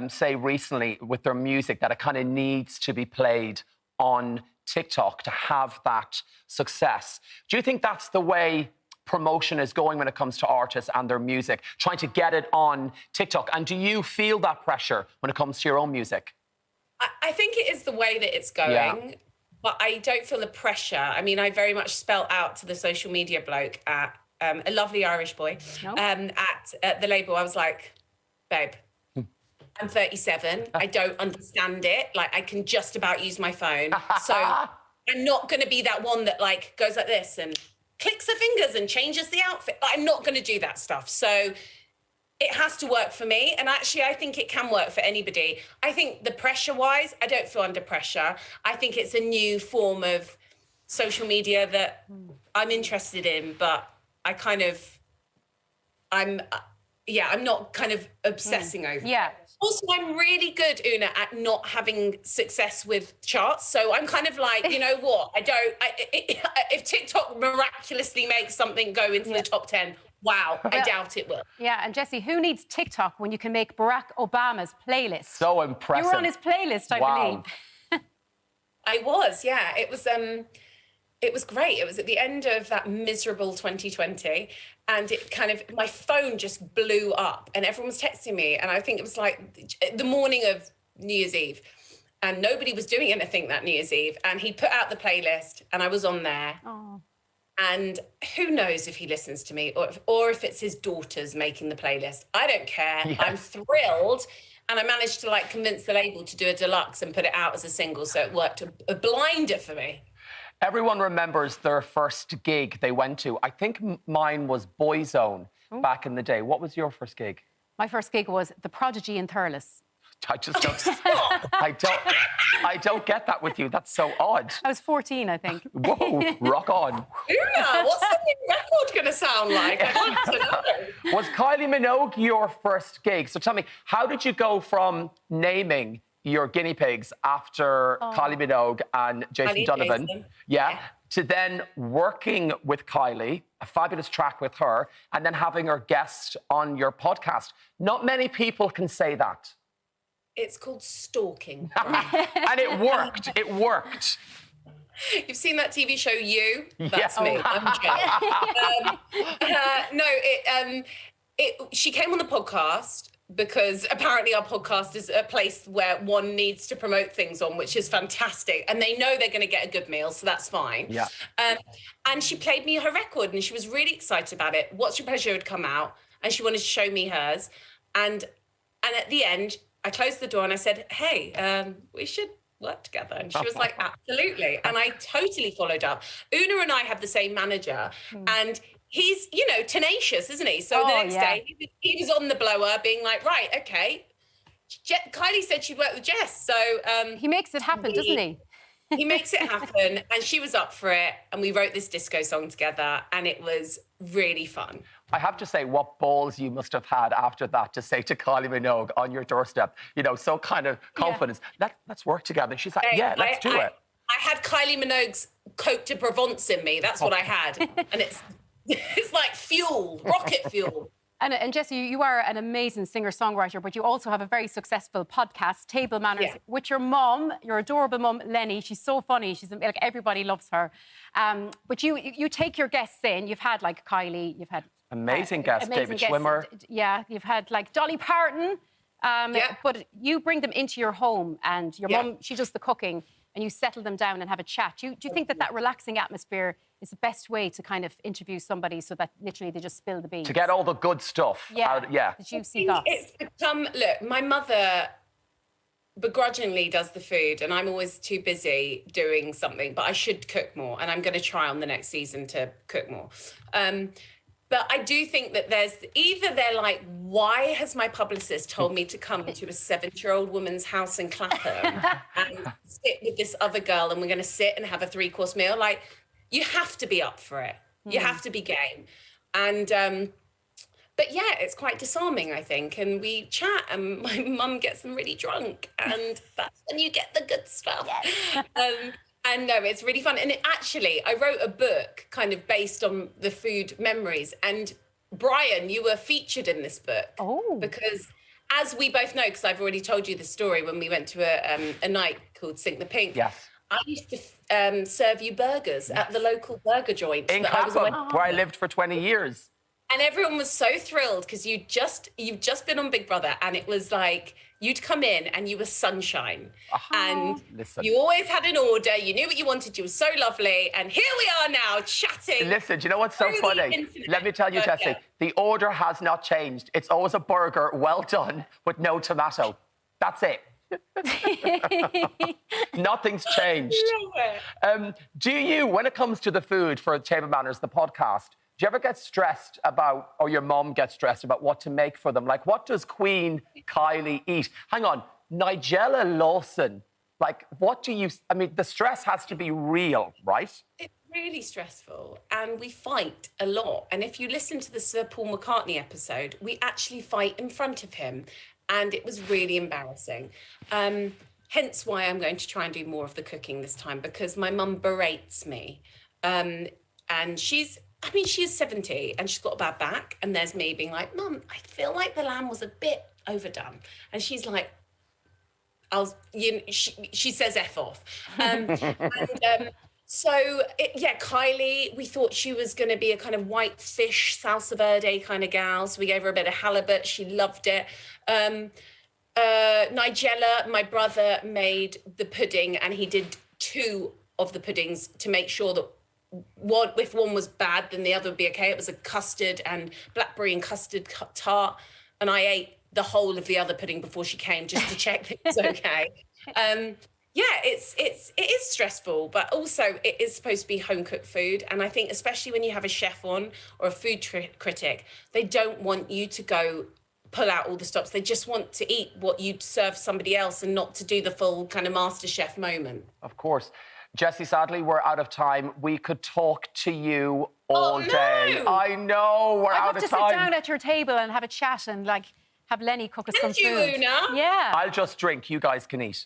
say recently with their music that it kind of needs to be played on TikTok to have that success. Do you think that's the way promotion is going when it comes to artists and their music, trying to get it on TikTok? And do you feel that pressure when it comes to your own music? I think it is the way that it's going, but I don't feel the pressure. I mean, I very much spelt out to the social media bloke at a lovely Irish boy at the label. I was like, babe, I'm 37. I don't understand it. Like, I can just about use my phone. So I'm not going to be that one that like goes like this and clicks her fingers and changes the outfit. I'm not going to do that stuff. So it has to work for me. And actually, I think it can work for anybody. I think the pressure-wise, I don't feel under pressure. I think it's a new form of social media that I'm interested in, but I kind of, I'm not kind of obsessing over it. Also, I'm really good, Una, at not having success with charts. So I'm kind of like, you know what? If TikTok miraculously makes something go into the top 10, wow, I doubt it will. Yeah, and Jessie, who needs TikTok when you can make Barack Obama's playlist? So impressive. You were on his playlist, I believe. I was, yeah. It was great. It was at the end of that miserable 2020, and it kind of, my phone just blew up and everyone was texting me, and I think it was like the morning of New Year's Eve, and nobody was doing anything that New Year's Eve, and he put out the playlist and I was on there. Oh. And who knows if he listens to me or if it's his daughters making the playlist. I don't care. Yes. I'm thrilled. And I managed to like convince the label to do a deluxe and put it out as a single. So it worked a blinder for me. Everyone remembers their first gig they went to. I think mine was Boyzone back in the day. What was your first gig? My first gig was The Prodigy in Thurles. I just don't. I don't get that with you. That's so odd. I was 14, I think. Whoa, rock on. Una, what's the new record going to sound like? I'd like to know. Was Kylie Minogue your first gig? So tell me, how did you go from naming your guinea pigs after Kylie Minogue and Jason Donovan? Yeah. To then working with Kylie, a fabulous track with her, and then having her guest on your podcast. Not many people can say that. It's called stalking. And it worked. It worked. You've seen that TV show, You? That's me. I'm Jen. She came on the podcast because apparently our podcast is a place where one needs to promote things on, which is fantastic. And they know they're going to get a good meal, so that's fine. Yeah. And she played me her record and she was really excited about it. What's Your Pleasure had come out and she wanted to show me hers. And at the end, I closed the door and I said, hey, we should work together. And she was like, absolutely. And I totally followed up. Una and I have the same manager and he's, you know, tenacious, isn't he? So the next day he was on the blower being like, right, okay. Kylie said she'd work with Jess. So he makes it happen, doesn't he? He makes it happen. And she was up for it. And we wrote this disco song together and it was really fun. I have to say, what balls you must have had after that to say to Kylie Minogue on your doorstep, you know, so kind of confidence, let's work together. She's like, let's do it. I had Kylie Minogue's Cote de Provence in me. That's what I had. And it's like fuel, rocket fuel. And Jessie, you are an amazing singer-songwriter, but you also have a very successful podcast, Table Manners, with your mum, your adorable mum, Lennie. She's so funny. She's like, everybody loves her. But you take your guests in. You've had like Kylie, you've had amazing guests, David Schwimmer. Yeah, you've had like Dolly Parton. But you bring them into your home, and your mum, she does the cooking, and you settle them down and have a chat. Do you think that relaxing atmosphere is the best way to kind of interview somebody so that literally they just spill the beans? To get all the good stuff out. The juicy goss. It's become, look, my mother begrudgingly does the food and I'm always too busy doing something, but I should cook more and I'm going to try on the next season to cook more. But I do think that they're like, why has my publicist told me to come to a 70-year-old woman's house in Clapham and sit with this other girl and we're going to sit and have a 3-course meal? Like, you have to be up for it. You have to be game. And, but yeah, it's quite disarming, I think. And we chat and my mum gets them really drunk and that's when you get the good stuff. And no, it's really fun. And I wrote a book kind of based on the food memories. And Brian, you were featured in this book. Oh. Because as we both know, because I've already told you the story when we went to a night called Sink the Pink. Yes. I used to serve you burgers at the local burger joint. In Clapham, where I lived for 20 years. And everyone was so thrilled because you've just been on Big Brother, and it was like you'd come in and you were sunshine. And you always had an order. You knew what you wanted. You were so lovely. And here we are now chatting. Listen, do you know what's so funny? Let me tell you, Jessie, the order has not changed. It's always a burger, well done, with no tomato. That's it. Nothing's changed. Do you, when it comes to the food for Table Manners, the podcast, do you ever get stressed about, or your mum gets stressed about what to make for them? Like, what does Queen Kylie eat? Hang on, Nigella Lawson. Like, what do you... I mean, the stress has to be real, right? It's really stressful, and we fight a lot. And if you listen to the Sir Paul McCartney episode, we actually fight in front of him, and it was really embarrassing. Hence why I'm going to try and do more of the cooking this time, because my mum berates me. And she's 70 and she's got a bad back. And there's me being like, Mum, I feel like the lamb was a bit overdone. And she's like, she says F off. Kylie, we thought she was going to be a kind of white fish, salsa verde kind of gal. So we gave her a bit of halibut. She loved it. Nigella, my brother, made the pudding, and he did 2 of the puddings to make sure that if one was bad, then the other would be okay. It was a custard and blackberry and custard tart, and I ate the whole of the other pudding before she came just to check that it was okay. It is stressful, but also it is supposed to be home cooked food, and I think especially when you have a chef on or a food critic, they don't want you to go pull out all the stops. They just want to eat what you'd serve somebody else and not to do the full kind of master chef moment. Of course. Jessie, sadly, we're out of time. We could talk to you all day. I know, we're out of time. I'd love to sit down at your table and have a chat and, like, have Lennie cook us some food. Una? Yeah. I'll just drink. You guys can eat.